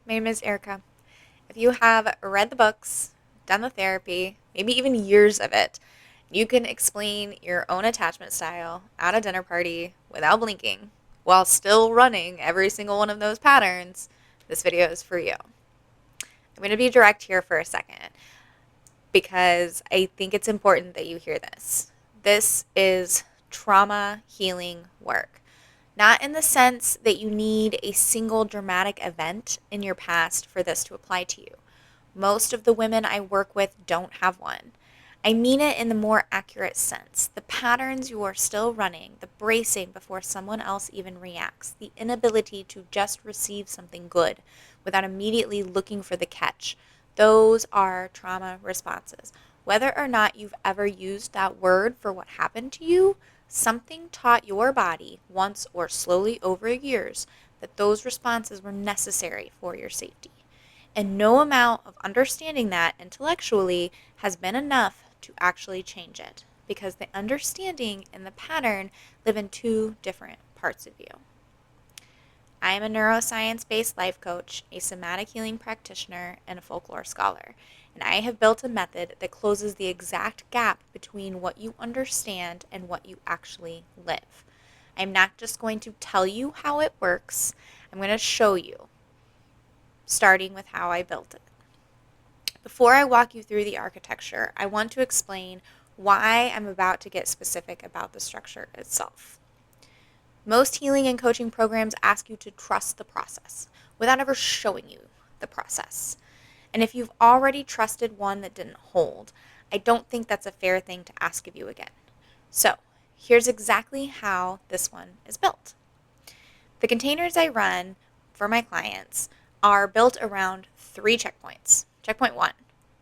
My name is Erica. If you have read the books, done the therapy, maybe even years of it, you can explain your own attachment style at a dinner party without blinking while still running every single one of those patterns, this video is for you. I'm going to be direct here for a second because I think it's important that you hear this. This is trauma healing work. Not in the sense that you need a single dramatic event in your past for this to apply to you. Most of the women I work with don't have one. I mean it in the more accurate sense. The patterns you are still running, the bracing before someone else even reacts, the inability to just receive something good without immediately looking for the catch, those are trauma responses. Whether or not you've ever used that word for what happened to you, something taught your body once or slowly over years that those responses were necessary for your safety. And no amount of understanding that intellectually has been enough to actually change it, because the understanding and the pattern live in two different parts of you. I am a neuroscience-based life coach, a somatic healing practitioner, and a folklore scholar. And I have built a method that closes the exact gap between what you understand and what you actually live. I'm not just going to tell you how it works, I'm going to show you, starting with how I built it. Before I walk you through the architecture, I want to explain why I'm about to get specific about the structure itself. Most healing and coaching programs ask you to trust the process without ever showing you the process. And if you've already trusted one that didn't hold, I don't think that's a fair thing to ask of you again. So, here's exactly how this one is built. The containers I run for my clients are built around 3 checkpoints. Checkpoint 1.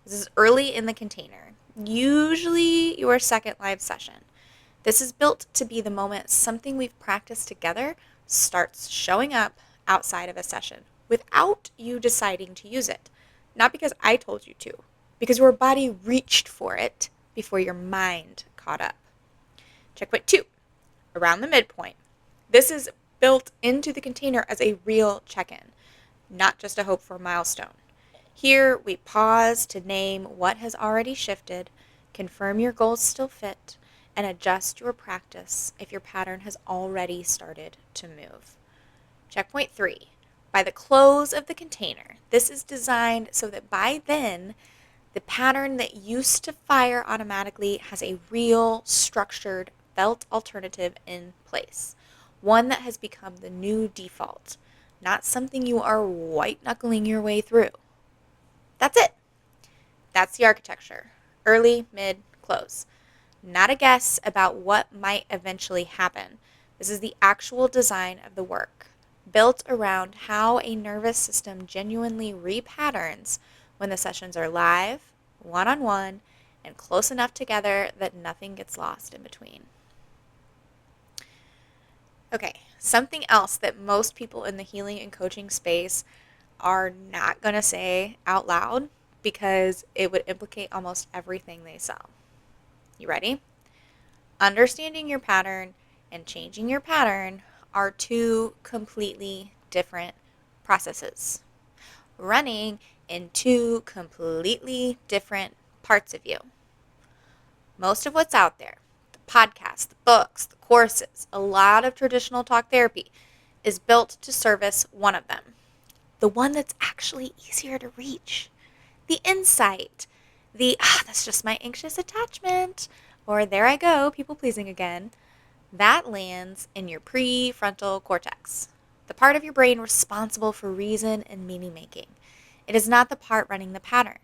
This is early in the container, usually your second live session. This is built to be the moment something we've practiced together starts showing up outside of a session without you deciding to use it. Not because I told you to, because your body reached for it before your mind caught up. Checkpoint 2, around the midpoint. This is built into the container as a real check-in, not just a hope for a milestone. Here, we pause to name what has already shifted, confirm your goals still fit, and adjust your practice if your pattern has already started to move. Checkpoint 3. By the close of the container, this is designed so that by then, the pattern that used to fire automatically has a real, structured, felt alternative in place. One that has become the new default, not something you are white-knuckling your way through. That's it. That's the architecture. Early, mid, close. Not a guess about what might eventually happen. This is the actual design of the work, built around how a nervous system genuinely repatterns when the sessions are live, one-on-one, and close enough together that nothing gets lost in between. Okay, something else that most people in the healing and coaching space are not going to say out loud because it would implicate almost everything they sell. You ready? Understanding your pattern and changing your pattern are two completely different processes, running in two completely different parts of you. Most of what's out there, the podcasts, the books, the courses, a lot of traditional talk therapy is built to service one of them. The one that's actually easier to reach. The insight. That's just my anxious attachment. Or there I go, people pleasing again. That lands in your prefrontal cortex, the part of your brain responsible for reason and meaning making. It is not the part running the pattern.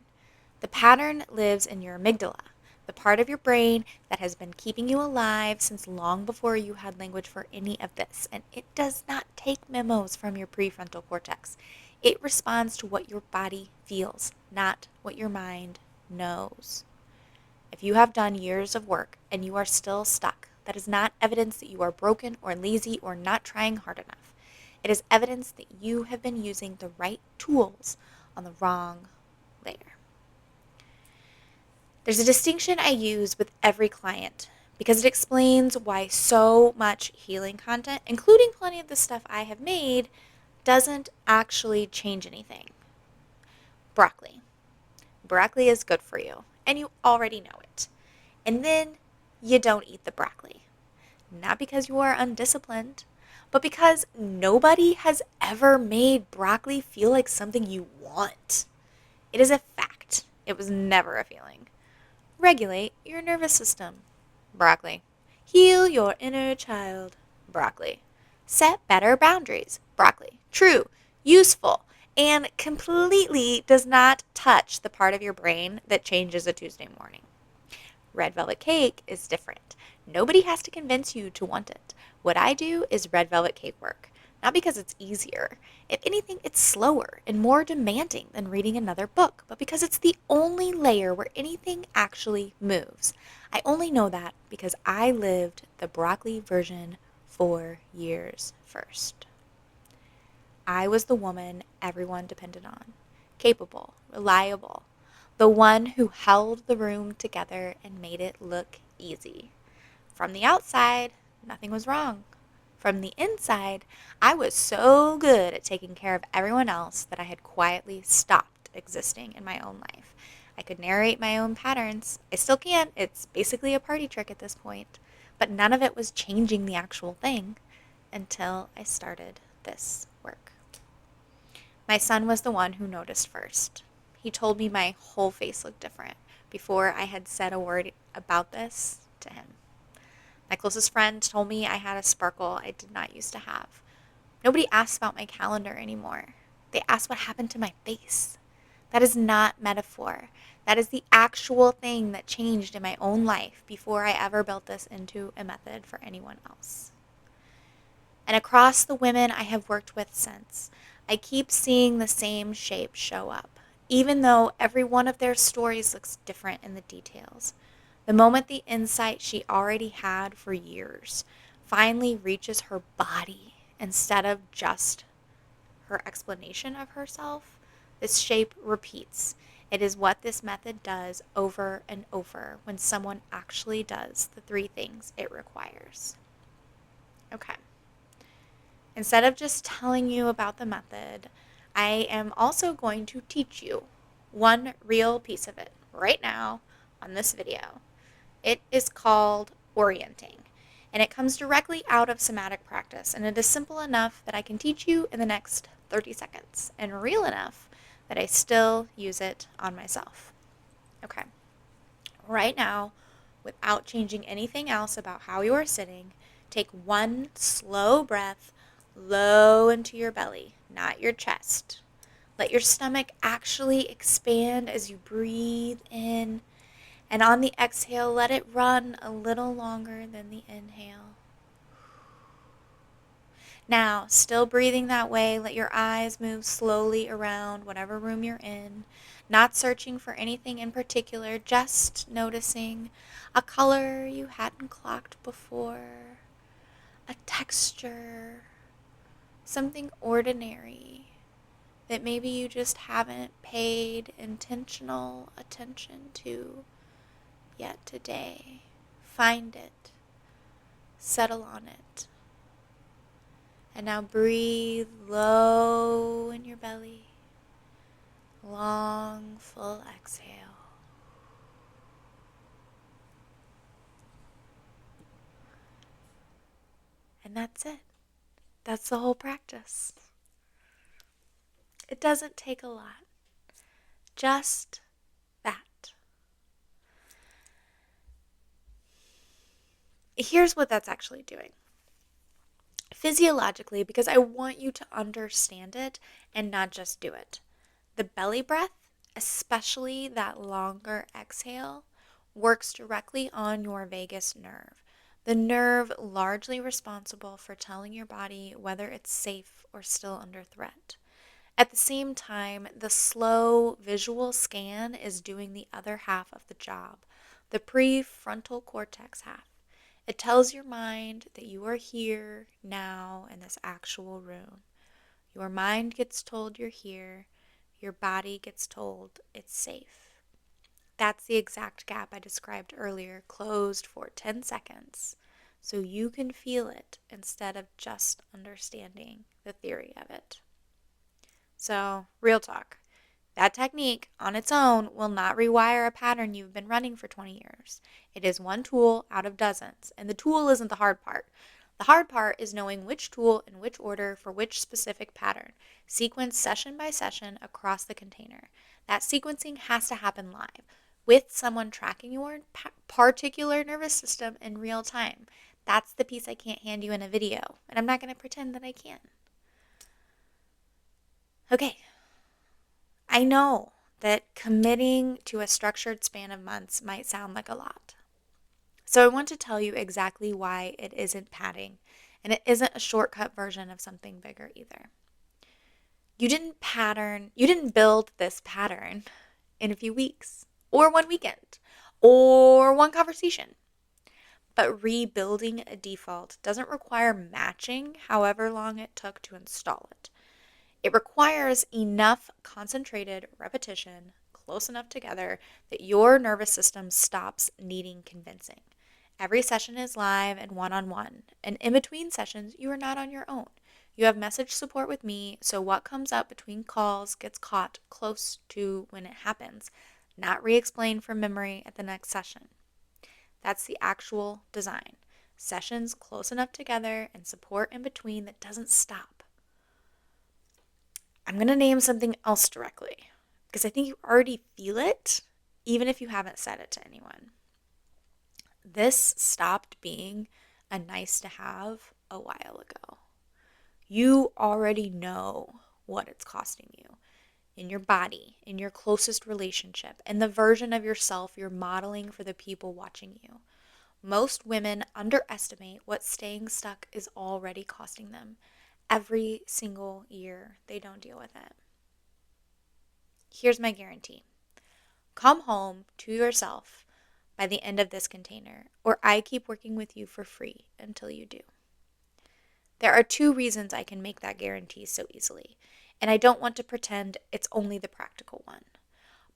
The pattern lives in your amygdala, the part of your brain that has been keeping you alive since long before you had language for any of this. And it does not take memos from your prefrontal cortex. It responds to what your body feels, not what your mind knows. If you have done years of work and you are still stuck, that is not evidence that you are broken or lazy or not trying hard enough. It is evidence that you have been using the right tools on the wrong layer. There's a distinction I use with every client because it explains why so much healing content, including plenty of the stuff I have made, doesn't actually change anything. Broccoli. Broccoli is good for you, and you already know it. And then you don't eat the broccoli. Not because you are undisciplined, but because nobody has ever made broccoli feel like something you want. It is a fact. It was never a feeling. Regulate your nervous system. Broccoli. Heal your inner child. Broccoli. Set better boundaries. Broccoli. True, useful, and completely does not touch the part of your brain that changes a Tuesday morning. Red velvet cake is different. Nobody has to convince you to want it. What I do is red velvet cake work. Not because it's easier. If anything, it's slower and more demanding than reading another book, but because it's the only layer where anything actually moves. I only know that because I lived the broccoli version 4 years first. I was the woman everyone depended on. Capable, reliable, the one who held the room together and made it look easy. From the outside, nothing was wrong. From the inside, I was so good at taking care of everyone else that I had quietly stopped existing in my own life. I could narrate my own patterns. I still can. It's basically a party trick at this point. But none of it was changing the actual thing until I started this work. My son was the one who noticed first. He told me my whole face looked different before I had said a word about this to him. My closest friend told me I had a sparkle I did not used to have. Nobody asks about my calendar anymore. They ask what happened to my face. That is not metaphor. That is the actual thing that changed in my own life before I ever built this into a method for anyone else. And across the women I have worked with since, I keep seeing the same shape show up, even though every one of their stories looks different in the details. The moment the insight she already had for years finally reaches her body instead of just her explanation of herself, this shape repeats. It is what this method does over and over when someone actually does the 3 things it requires. Okay. Instead of just telling you about the method, I am also going to teach you one real piece of it right now on this video. It is called orienting, and it comes directly out of somatic practice, and it is simple enough that I can teach you in the next 30 seconds, and real enough that I still use it on myself. Okay, right now, without changing anything else about how you are sitting, take one slow breath low into your belly, not your chest. Let your stomach actually expand as you breathe in. And on the exhale, let it run a little longer than the inhale. Now, still breathing that way, let your eyes move slowly around whatever room you're in, not searching for anything in particular, just noticing a color you hadn't clocked before, a texture, something ordinary that maybe you just haven't paid intentional attention to yet today. Find it. Settle on it. And now breathe low in your belly. Long, full exhale. And that's it. That's the whole practice. It doesn't take a lot. Just that. Here's what that's actually doing. Physiologically, because I want you to understand it and not just do it. The belly breath, especially that longer exhale, works directly on your vagus nerve, the nerve largely responsible for telling your body whether it's safe or still under threat. At the same time, the slow visual scan is doing the other half of the job, the prefrontal cortex half. It tells your mind that you are here, now, in this actual room. Your mind gets told you're here. Your body gets told it's safe. That's the exact gap I described earlier, closed for 10 seconds, so you can feel it instead of just understanding the theory of it. So, real talk. That technique on its own will not rewire a pattern you've been running for 20 years. It is one tool out of dozens, and the tool isn't the hard part. The hard part is knowing which tool in which order for which specific pattern, sequence session by session across the container. That sequencing has to happen live, with someone tracking your particular nervous system in real time. That's the piece I can't hand you in a video, and I'm not going to pretend that I can. Okay, I know that committing to a structured span of months might sound like a lot. So I want to tell you exactly why it isn't padding, and it isn't a shortcut version of something bigger either. You didn't build this pattern in a few weeks, or one weekend, or one conversation. But rebuilding a default doesn't require matching however long it took to install it. It requires enough concentrated repetition close enough together that your nervous system stops needing convincing. Every session is live and one-on-one, and in between sessions, you are not on your own. You have message support with me, so what comes up between calls gets caught close to when it happens, not re-explained from memory at the next session. That's the actual design. Sessions close enough together and support in between that doesn't stop. I'm going to name something else directly because I think you already feel it, even if you haven't said it to anyone. This stopped being a nice to have a while ago. You already know what it's costing you in your body, in your closest relationship, and the version of yourself you're modeling for the people watching you. Most women underestimate what staying stuck is already costing them every single year they don't deal with it. Here's my guarantee. Come home to yourself by the end of this container, or I keep working with you for free until you do. There are 2 reasons I can make that guarantee so easily, and I don't want to pretend it's only the practical one.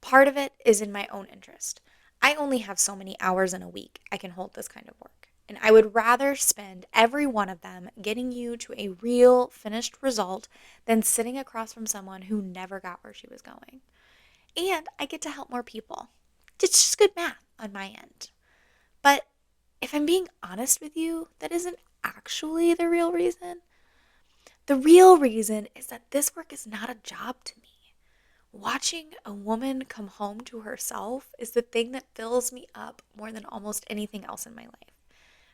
Part of it is in my own interest. I only have so many hours in a week I can hold this kind of work, and I would rather spend every one of them getting you to a real finished result than sitting across from someone who never got where she was going. And I get to help more people. It's just good math on my end. But if I'm being honest with you, that isn't actually the real reason. The real reason is that this work is not a job to me. Watching a woman come home to herself is the thing that fills me up more than almost anything else in my life.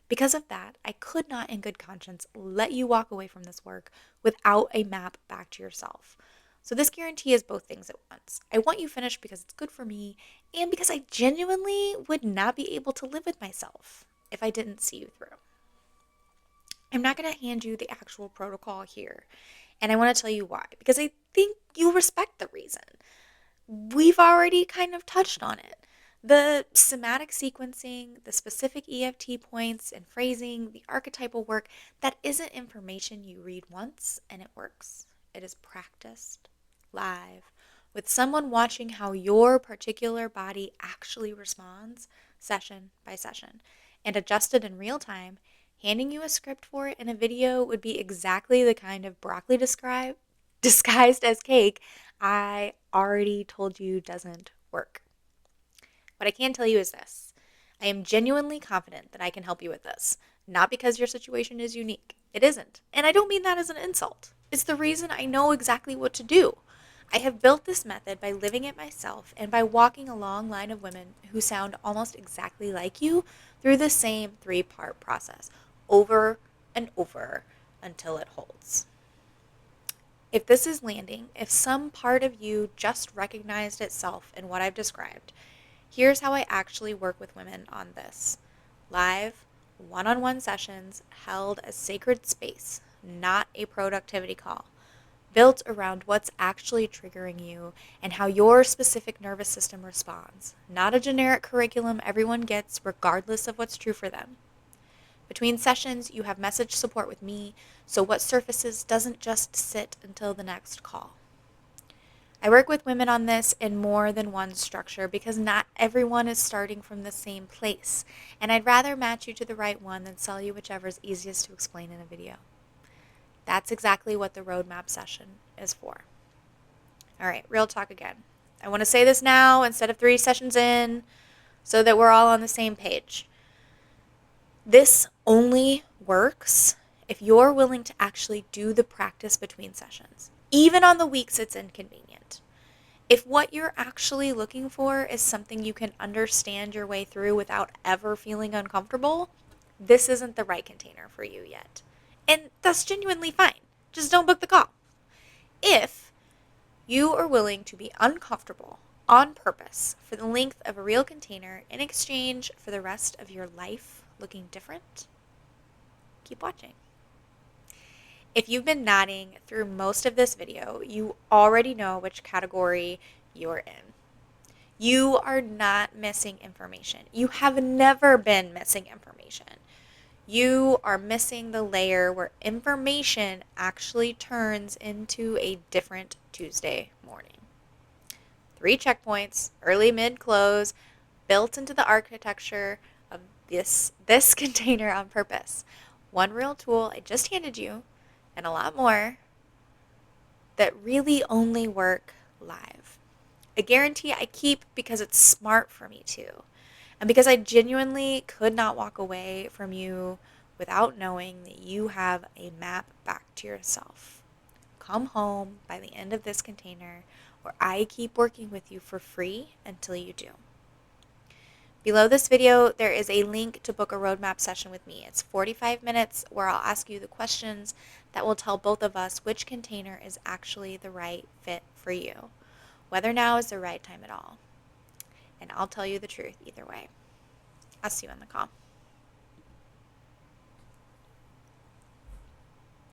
Because of that, I could not in good conscience let you walk away from this work without a map back to yourself. So this guarantee is both things at once. I want you finished because it's good for me and because I genuinely would not be able to live with myself if I didn't see you through. I'm not going to hand you the actual protocol here, and I want to tell you why, because I think you'll respect the reason. We've already kind of touched on it. The somatic sequencing, the specific EFT points and phrasing, the archetypal work, that isn't information you read once and it works. It is practiced, live, with someone watching how your particular body actually responds session by session, and adjusted in real time. Handing you a script for it in a video would be exactly the kind of broccoli disguised as cake I already told you doesn't work. What I can tell you is this. I am genuinely confident that I can help you with this. Not because your situation is unique. It isn't. And I don't mean that as an insult. It's the reason I know exactly what to do. I have built this method by living it myself and by walking a long line of women who sound almost exactly like you through the same 3-part process, over and over until it holds. If this is landing, if some part of you just recognized itself in what I've described, here's how I actually work with women on this. Live, one-on-one sessions held as sacred space, not a productivity call, built around what's actually triggering you and how your specific nervous system responds, not a generic curriculum everyone gets regardless of what's true for them. Between sessions, you have message support with me, so what surfaces doesn't just sit until the next call. I work with women on this in more than one structure because not everyone is starting from the same place, and I'd rather match you to the right one than sell you whichever is easiest to explain in a video. That's exactly what the roadmap session is for. All right, real talk again. I want to say this now instead of 3 sessions in so that we're all on the same page. This only works if you're willing to actually do the practice between sessions, even on the weeks it's inconvenient. If what you're actually looking for is something you can understand your way through without ever feeling uncomfortable, this isn't the right container for you yet. And that's genuinely fine. Just don't book the call. If you are willing to be uncomfortable on purpose for the length of a real container in exchange for the rest of your life looking different, keep watching. If you've been nodding through most of this video, you already know which category you're in. You are not missing information. You have never been missing information. You are missing the layer where information actually turns into a different Tuesday morning. 3 checkpoints, early, mid, close, built into the architecture of this container on purpose. One real tool I just handed you, and a lot more that really only work live. A guarantee I keep because it's smart for me to, and because I genuinely could not walk away from you without knowing that you have a map back to yourself. Come home by the end of this container, or I keep working with you for free until you do. Below this video, there is a link to book a roadmap session with me. It's 45 minutes where I'll ask you the questions that will tell both of us which container is actually the right fit for you, whether now is the right time at all. And I'll tell you the truth either way. I'll see you on the call.